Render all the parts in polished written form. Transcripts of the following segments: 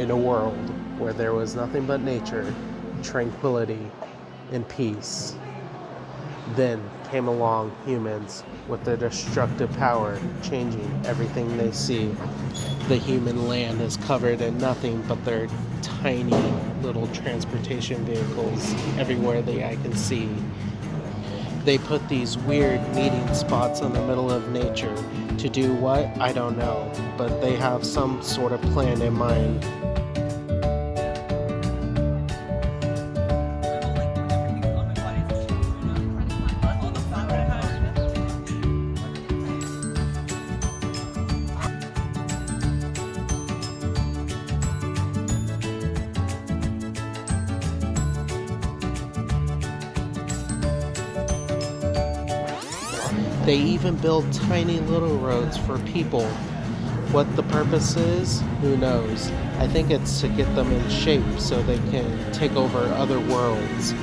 in a world where there was nothing but nature, tranquility, and peace. Then came along humans with their destructive power, changing everything they see. The human land is covered in nothing but their tiny little transportation vehicles everywhere the eye can see. They put these weird meeting spots in the middle of nature to do what? I don't know, but they have some sort of plan in mind. They even build tiny little roads for people. What the purpose is, who knows? I think it's to get them in shape so they can take over other worlds.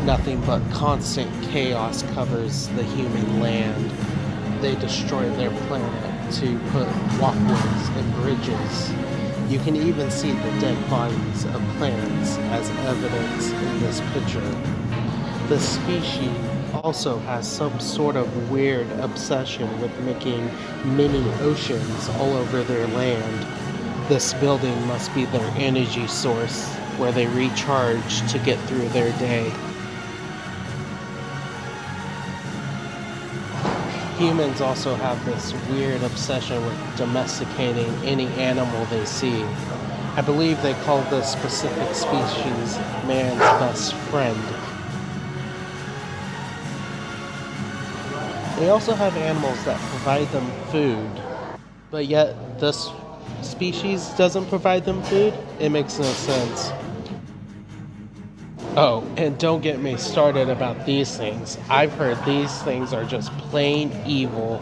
Nothing but constant chaos covers the human land. They destroy their planet to put walkways and bridges. You can even see the dead bodies of plants as evidence in this picture. The species also has some sort of weird obsession with making mini oceans all over their land. This building must be their energy source where they recharge to get through their day. Humans also have this weird obsession with domesticating any animal they see. I believe they call this specific species man's best friend. They also have animals that provide them food, but yet this species doesn't provide them food? It makes no sense. Oh, and don't get me started about these things. I've heard these things are just plain evil.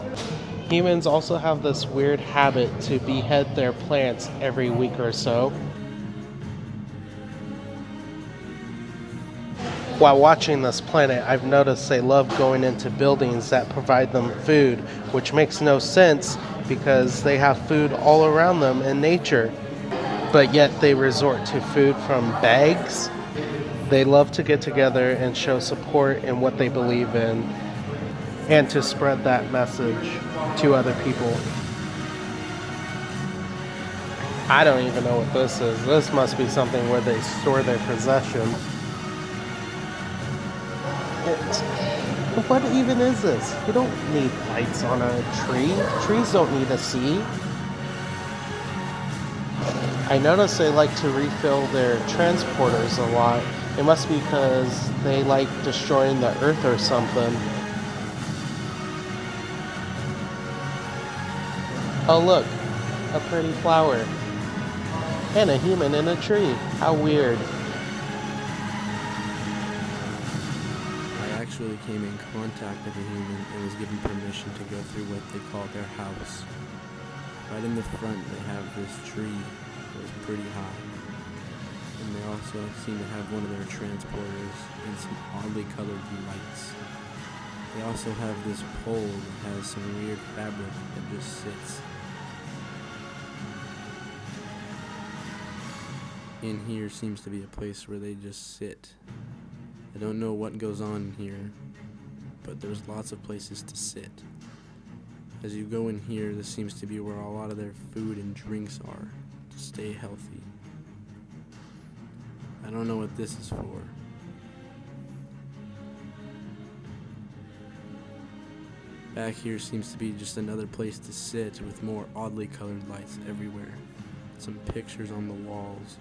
Humans also have this weird habit to behead their plants every week or so. While watching this planet, I've noticed they love going into buildings that provide them food, which makes no sense because they have food all around them in nature. But yet they resort to food from bags. They love to get together and show support in what they believe in and to spread that message to other people. I don't even know what this is. This must be something where they store their possessions. What even is this? You don't need lights on a tree. Trees don't need a sea. I notice they like to refill their transporters a lot. It must be because they like destroying the earth or something. Oh look, a pretty flower. And a human in a tree. How weird. I actually came in contact with a human and was given permission to go through what they call their house. Right in the front they have this tree that was pretty high. And they also seem to have one of their transporters and some oddly colored lights. They also have this pole that has some weird fabric that just sits. In here seems to be a place where they just sit. I don't know what goes on here, but there's lots of places to sit. As you go in here, this seems to be where a lot of their food and drinks are, to stay healthy. I don't know what this is for. Back here seems to be just another place to sit with more oddly colored lights everywhere. Some pictures on the walls.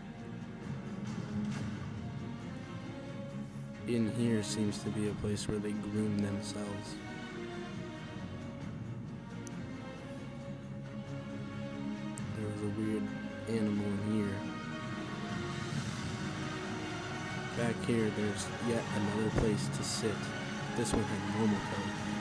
In here seems to be a place where they groom themselves. There was a weird animal in here. Back here, there's yet another place to sit. This one had normal colored lights.